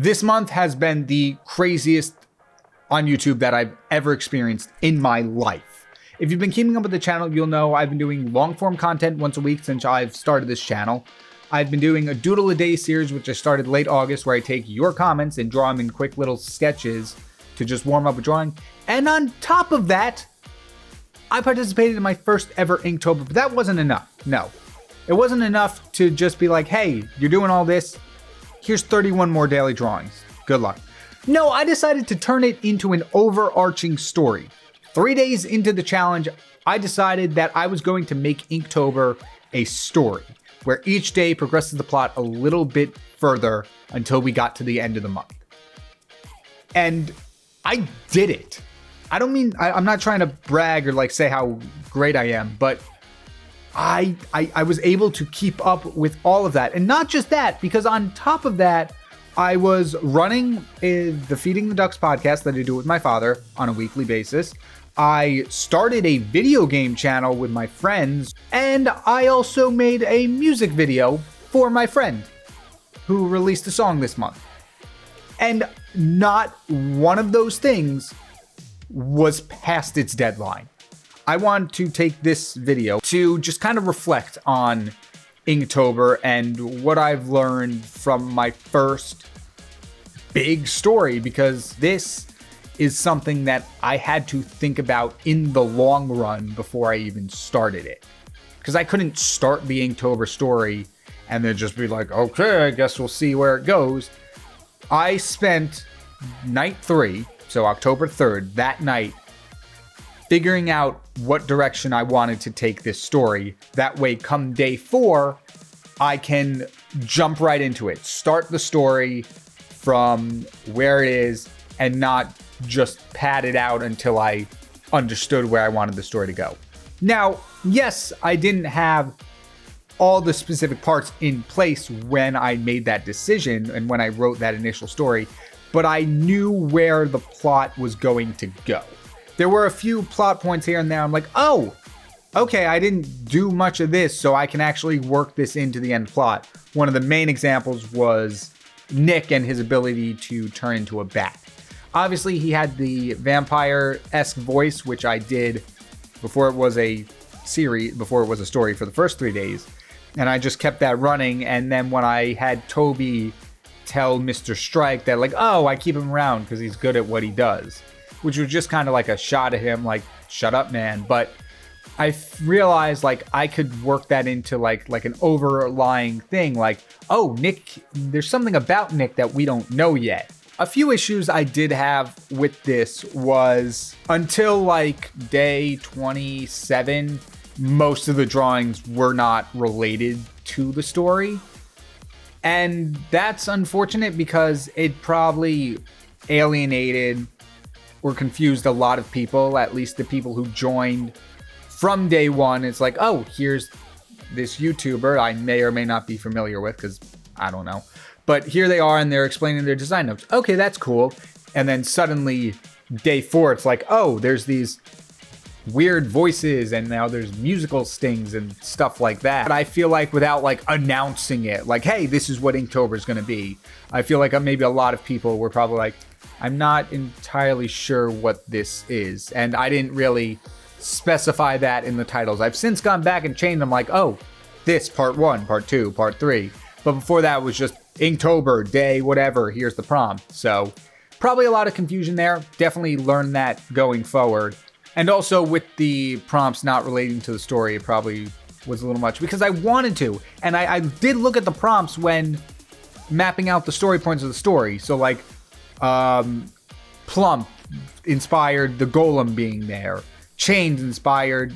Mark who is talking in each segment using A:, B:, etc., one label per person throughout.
A: This month has been the craziest on YouTube that I've ever experienced in my life. If you've been keeping up with the channel, you'll know I've been doing long form content once a week since I've started this channel. I've been doing a Doodle a Day series, which I started late August, where I take your comments and draw them in quick little sketches to just warm up a drawing. And on top of that, I participated in my first ever Inktober, but that wasn't enough. No, it wasn't enough to just be like, hey, you're doing all this. Here's 31 more daily drawings. Good luck. No, I decided to turn it into an overarching story. 3 days into the challenge, I decided that I was going to make Inktober a story, where each day progresses the plot a little bit further until we got to the end of the month. And I did it. I'm not trying to brag or like say how great I am, but I was able to keep up with all of that. And not just that, because on top of that, I was running the Feeding the Ducks podcast that I do with my father on a weekly basis. I started a video game channel with my friends, and I also made a music video for my friend who released a song this month. And not one of those things was past its deadline. I want to take this video to just kind of reflect on Inktober and what I've learned from my first big story, because this is something that I had to think about in the long run before I even started it. Because I couldn't start the Inktober story and then just be like, okay, I guess we'll see where it goes. I spent night 3, so October 3rd, that night, figuring out what direction I wanted to take this story. That way, come day 4, I can jump right into it. Start the story from where it is and not just pad it out until I understood where I wanted the story to go. Now, yes, I didn't have all the specific parts in place when I made that decision and when I wrote that initial story, but I knew where the plot was going to go. There were a few plot points here and there. I'm like, oh, okay, I didn't do much of this, so I can actually work this into the end plot. One of the main examples was Nick and his ability to turn into a bat. Obviously, he had the vampire-esque voice, which I did before it was a series, before it was a story for the first 3 days. And I just kept that running. And then when I had Toby tell Mr. Strike that, like, oh, I keep him around because he's good at what he does, which was just kind of like a shot at him, like, shut up, man. But I realized, like, I could work that into like an overlying thing, like, oh, Nick, there's something about Nick that we don't know yet. A few issues I did have with this was until like day 27, most of the drawings were not related to the story. And that's unfortunate because it probably alienated or confused a lot of people, at least the people who joined from day one. It's like, oh, here's this YouTuber I may or may not be familiar with because I don't know. But here they are and they're explaining their design notes. Okay, that's cool. And then suddenly day 4, it's like, oh, there's these weird voices and now there's musical stings and stuff like that. But I feel like without like announcing it, like, hey, this is what Inktober is going to be, I feel like maybe a lot of people were probably like, I'm not entirely sure what this is. And I didn't really specify that in the titles. I've since gone back and changed them like, oh, this part 1, part 2, part 3. But before that was just Inktober, day, whatever, here's the prompt. So probably a lot of confusion there. Definitely learn that going forward. And also with the prompts not relating to the story, it probably was a little much because I wanted to. And I did look at the prompts when mapping out the story points of the story. So like Plump inspired the Golem being there. Chains inspired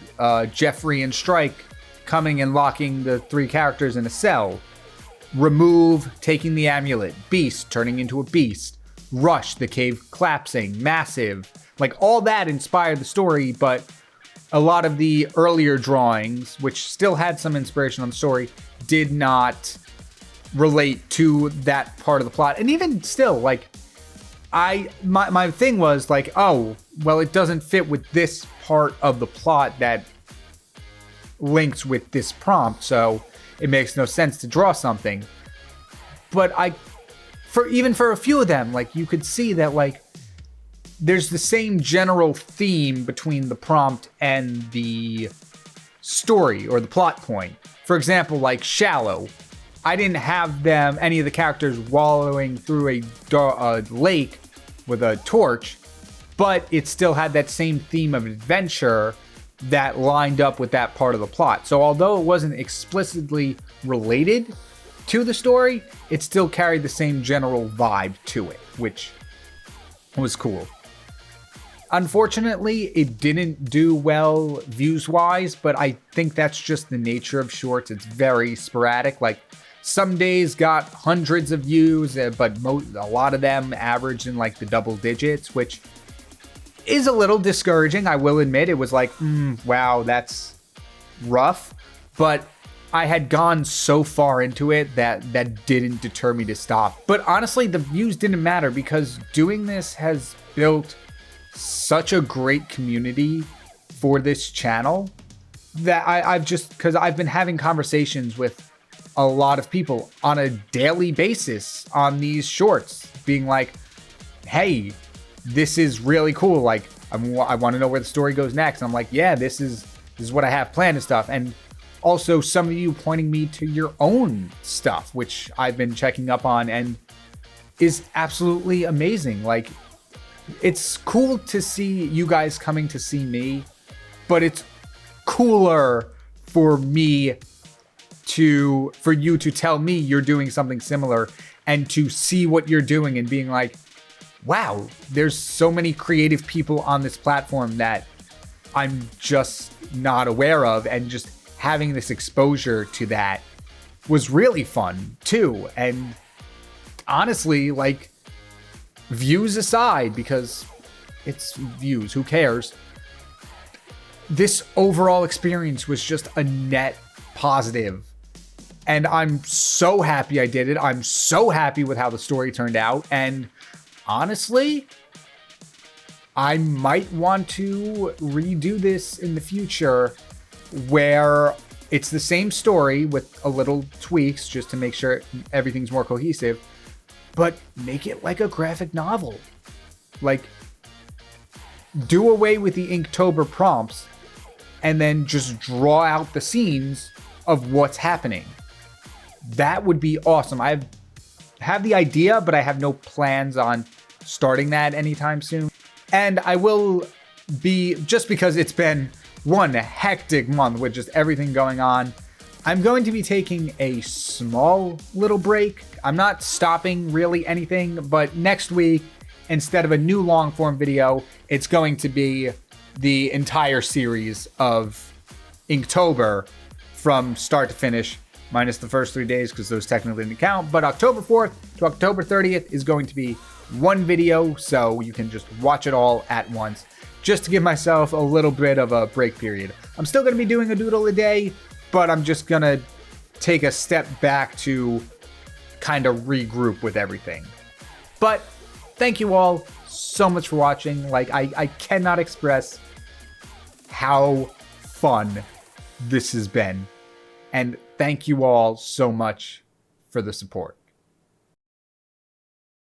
A: Jeffrey and Strike coming and locking the 3 characters in a cell. Remove taking the amulet. Beast turning into a beast. Rush, the cave collapsing. Massive. Like all that inspired the story, but a lot of the earlier drawings, which still had some inspiration on the story, did not relate to that part of the plot. And even still, like, my thing was like, oh, well, it doesn't fit with this part of the plot that links with this prompt, so it makes no sense to draw something. But I for a few of them, like you could see that like there's the same general theme between the prompt and the story or the plot point. For example, like Shallow, I didn't have any of the characters wallowing through a lake with a torch, but it still had that same theme of adventure that lined up with that part of the plot. So although it wasn't explicitly related to the story, it still carried the same general vibe to it, which was cool. Unfortunately, it didn't do well views-wise, but I think that's just the nature of shorts. It's very sporadic. Like, some days got hundreds of views, but a lot of them averaged in like the double digits, which is a little discouraging. I will admit it was like, wow, that's rough. But I had gone so far into it that didn't deter me to stop. But honestly, the views didn't matter because doing this has built such a great community for this channel that because I've been having conversations with a lot of people on a daily basis on these shorts, being like, hey, this is really cool. Like, I want to know where the story goes next. And I'm like, yeah, this is what I have planned and stuff. And also some of you pointing me to your own stuff, which I've been checking up on and is absolutely amazing. Like, it's cool to see you guys coming to see me, but it's cooler for you to tell me you're doing something similar and to see what you're doing and being like, wow, there's so many creative people on this platform that I'm just not aware of, and just having this exposure to that was really fun too. And honestly, like, views aside, because it's views, who cares? This overall experience was just a net positive. And I'm so happy I did it. I'm so happy with how the story turned out. And honestly, I might want to redo this in the future where it's the same story with a little tweaks just to make sure everything's more cohesive, but make it like a graphic novel. Like, do away with the Inktober prompts and then just draw out the scenes of what's happening. That would be awesome. I have the idea, but I have no plans on starting that anytime soon. And I will be, just because it's been one hectic month with just everything going on, I'm going to be taking a small little break. I'm not stopping really anything, but next week, instead of a new long form video, it's going to be the entire series of Inktober from start to finish, minus the first 3 days because those technically didn't count. But October 4th to October 30th is going to be one video, so you can just watch it all at once, just to give myself a little bit of a break period. I'm still going to be doing a doodle a day, but I'm just going to take a step back to kind of regroup with everything. But thank you all so much for watching. Like, I cannot express how fun this has been. And thank you all so much for the support.